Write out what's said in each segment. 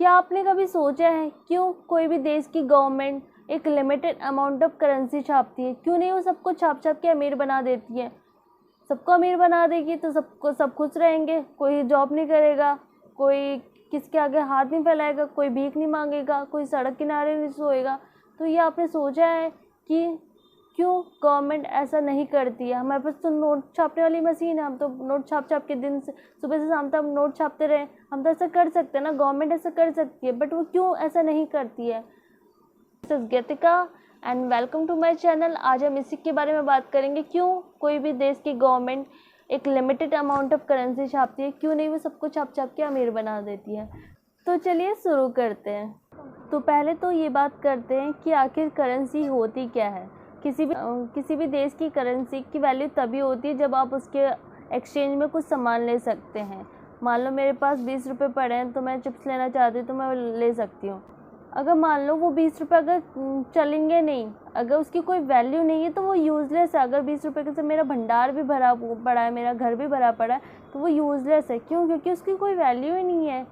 क्या आपने कभी सोचा है क्यों कोई भी देश की गवर्नमेंट एक लिमिटेड अमाउंट ऑफ करेंसी छापती है? क्यों नहीं वो सबको छाप छाप के अमीर बना देती है? सबको अमीर बना देगी तो सब खुश रहेंगे, कोई जॉब नहीं करेगा, कोई किसके आगे हाथ नहीं फैलाएगा, कोई भीख नहीं मांगेगा, कोई सड़क किनारे नहीं सोएगा। तो ये आपने सोचा है कि क्यों गवर्नमेंट ऐसा नहीं करती है? हमारे पास तो नोट छापने वाली मशीन है, हम तो नोट छाप छाप के दिन से सुबह से शाम तक हम नोट छापते रहे। हम तो ऐसा कर सकते हैं ना, गवर्नमेंट ऐसा कर सकती है, बट वो क्यों ऐसा नहीं करती है? This is Geetika and welcome to my channel. आज हम इसी के बारे में बात करेंगे, क्यों कोई भी देश की गवर्नमेंट एक लिमिटेड अमाउंट ऑफ करेंसी छापती है, क्यों नहीं वो सबको छाप छाप के अमीर बना देती है। तो चलिए शुरू करते हैं। तो पहले तो ये बात करते हैं कि आखिर करेंसी होती क्या है। किसी भी देश की करेंसी की वैल्यू तभी होती है जब आप उसके एक्सचेंज में कुछ सामान ले सकते हैं। मान लो मेरे पास 20 रुपये पड़े हैं, तो मैं चिप्स लेना चाहती हूँ तो मैं ले सकती हूँ। अगर मान लो वो 20 रुपये अगर चलेंगे नहीं, अगर उसकी कोई वैल्यू नहीं है तो वो यूज़लेस है। अगर 20 रुपये से मेरा भंडार भी भरा पड़ा है, मेरा घर भी भरा पड़ा है, तो वो यूज़लेस है। क्यों? क्योंकि उसकी कोई वैल्यू ही नहीं है।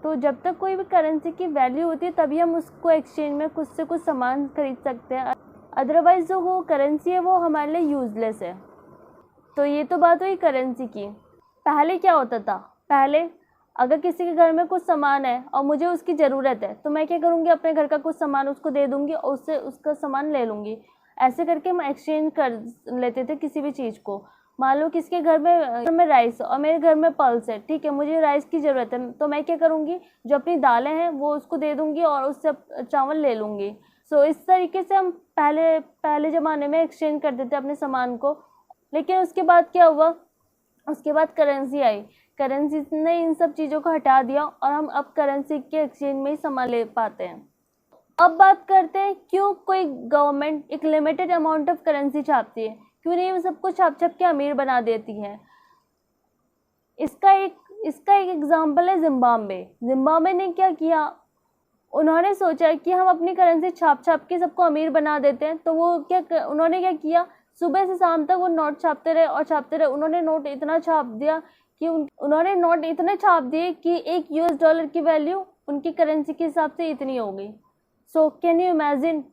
तो जब तक कोई भी करेंसी की वैल्यू होती है तभी हम उसको एक्सचेंज में कुछ से कुछ सामान खरीद सकते हैं, अदरवाइज़ जो वो करेंसी है वो हमारे लिए यूज़लेस है। तो ये तो बात हुई करेंसी की। पहले क्या होता था? पहले अगर किसी के घर में कुछ सामान है और मुझे उसकी ज़रूरत है तो मैं क्या करूँगी, अपने घर का कुछ सामान उसको दे दूँगी और उससे उसका सामान ले लूँगी। ऐसे करके हम एक्सचेंज कर लेते थे किसी भी चीज़ को। मान लो किसके घर में राइस और मेरे घर में पल्स है, ठीक है, मुझे राइस की ज़रूरत है, तो मैं क्या करूँगी, जो अपनी दालें हैं वो उसको दे दूँगी और उससे चावल ले लूँगी। सो इस तरीके से हम पहले ज़माने में एक्सचेंज करते थे अपने सामान को। लेकिन उसके बाद क्या हुआ? उसके बाद करेंसी आई। करेंसी ने इन सब चीज़ों को हटा दिया और हम अब करेंसी के एक्सचेंज में ही सामान ले पाते हैं। अब बात करते हैं क्यों कोई गवर्नमेंट एक लिमिटेड अमाउंट ऑफ करेंसी छापती है, क्यों नहीं वो सबको छाप छाप के अमीर बना देती है। इसका एक एग्जाम्पल है जिम्बाब्वे। जिम्बाब्वे ने क्या किया, उन्होंने सोचा कि हम अपनी करेंसी छाप छाप के सबको अमीर बना देते हैं। तो उन्होंने क्या किया, सुबह से शाम तक वो नोट छापते रहे और छापते रहे। उन्होंने नोट इतना छाप दिया कि उन्होंने नोट इतने छाप दिए कि एक $1 की वैल्यू उनकी करेंसी के हिसाब से इतनी हो गई। So can you imagine?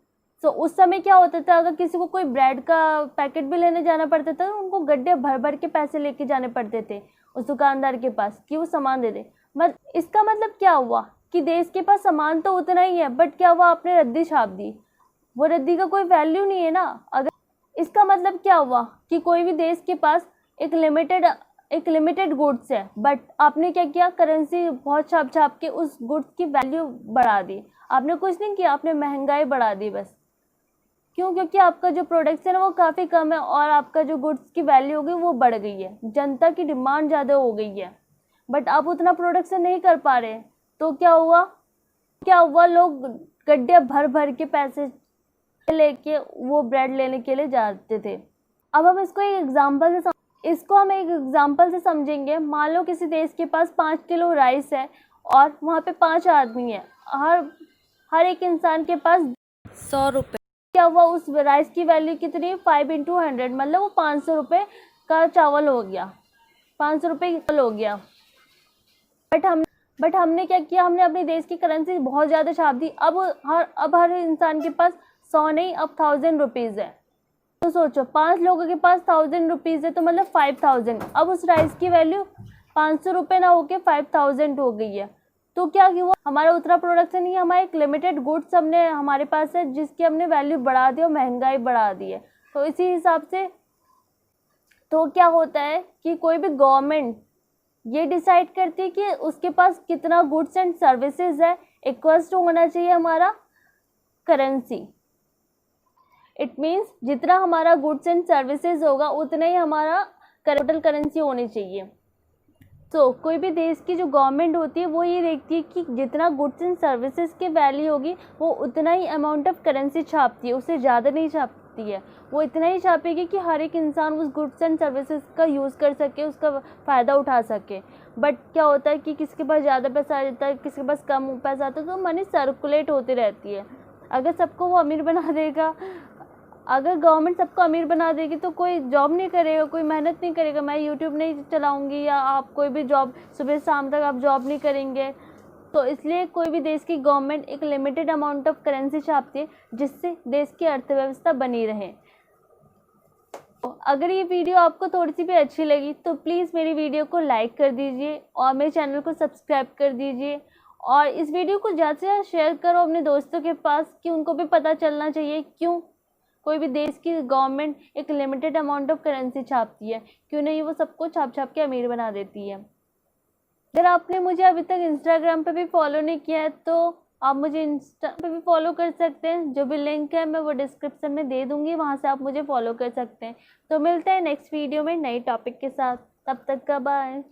So उस समय क्या होता था, अगर किसी को कोई ब्रेड का पैकेट भी लेने जाना पड़ता था तो उनको गड्ढे भर भर के पैसे लेके जाने पड़ते थे उस दुकानदार के पास कि वो सामान दे दे। इसका मतलब क्या हुआ कि देश के पास सामान तो उतना ही है, बट क्या हुआ, आपने रद्दी छाप दी। वो रद्दी का कोई वैल्यू नहीं है ना। अगर इसका मतलब क्या हुआ कि कोई भी देश के पास एक लिमिटेड गुड्स है, बट आपने क्या किया, करेंसी बहुत छाप छाप के उस गुड्स की वैल्यू बढ़ा दी। आपने कुछ नहीं किया, आपने महंगाई बढ़ा दी बस। क्यों? क्योंकि आपका जो प्रोडक्शन है वो काफ़ी कम है और आपका जो गुड्स की वैल्यू होगी वो बढ़ गई है, जनता की डिमांड ज़्यादा हो गई है, बट आप उतना प्रोडक्शन नहीं कर पा रहे। तो क्या हुआ, लोग गड्ढे भर भर के पैसे लेके वो ब्रेड लेने के लिए जाते थे। अब हम इसको एक एग्जांपल से समझेंगे। मान लो किसी देश के पास 5 किलो राइस है और वहाँ पे 5 आदमी है, हर एक इंसान के पास 100 रुपये। क्या हुआ, उस राइस की वैल्यू कितनी? 5 × 100, मतलब वो 500 रुपये का चावल हो गया, 500 रुपये हो गया। बट हमने क्या किया, हमने अपने देश की करेंसी बहुत ज़्यादा छाप दी। अब हर इंसान के पास 100 नहीं, अब 1000 रुपीज़ है। तो सोचो, 5 लोगों के पास 1000 रुपीज़ है तो मतलब 5000। अब उस राइस की वैल्यू 500 रुपये ना होके 5000 हो गई है। तो क्या हुआ, हमारा उतना प्रोडक्शन नहीं है, हमारा एक लिमिटेड गुड्स हमारे पास है जिसकी हमने वैल्यू बढ़ा दी और महंगाई बढ़ा दी है। तो इसी हिसाब से तो क्या होता है कि कोई भी गवर्नमेंट ये डिसाइड करती है कि उसके पास कितना गुड्स एंड सर्विसेज है, इक्वल्स टू होना चाहिए हमारा करेंसी। इट मीन्स जितना हमारा गुड्स एंड सर्विसेज होगा उतना ही हमारा टोटल करेंसी होनी चाहिए। तो कोई भी देश की जो गवर्नमेंट होती है वो ये देखती है कि जितना गुड्स एंड सर्विसेज की वैल्यू होगी वो उतना ही अमाउंट ऑफ करेंसी छापती है, उससे ज़्यादा नहीं छापती है। वो इतना ही छापेगी कि हर एक इंसान उस गुड्स एंड सर्विसेज का यूज़ कर सके, उसका फ़ायदा उठा सके। बट क्या होता है कि किसी के पास ज़्यादा पैसा आ जाता है, किसी के पास कम पैसा आता है, तो मनी सर्कुलेट होती रहती है। अगर सबको वो अमीर बना देगा, अगर गवर्नमेंट सबको अमीर बना देगी तो कोई जॉब नहीं करेगा, कोई मेहनत नहीं करेगा। मैं यूट्यूब नहीं चलाऊंगी या आप कोई भी जॉब सुबह शाम तक आप जॉब नहीं करेंगे तो इसलिए कोई भी देश की गवर्नमेंट एक लिमिटेड अमाउंट ऑफ करेंसी छापती है जिससे देश की अर्थव्यवस्था बनी रहे। अगर ये वीडियो आपको थोड़ी सी भी अच्छी लगी तो प्लीज़ मेरी वीडियो को लाइक कर दीजिए और मेरे चैनल को सब्सक्राइब कर दीजिए और इस वीडियो को ज़्यादा से ज़्यादा शेयर करो अपने दोस्तों के पास कि उनको भी पता चलना चाहिए क्यों कोई भी देश की गवर्नमेंट एक लिमिटेड अमाउंट ऑफ करेंसी छापती है, क्यों नहीं वो सबको छाप छाप के अमीर बना देती है। अगर आपने मुझे अभी तक इंस्टाग्राम पे भी फॉलो नहीं किया है तो आप मुझे इंस्टा पे भी फॉलो कर सकते हैं, जो भी लिंक है मैं वो डिस्क्रिप्शन में दे दूँगी, वहाँ से आप मुझे फॉलो कर सकते हैं। तो मिलते हैं नेक्स्ट वीडियो में नए टॉपिक के साथ, तब तक का बाय।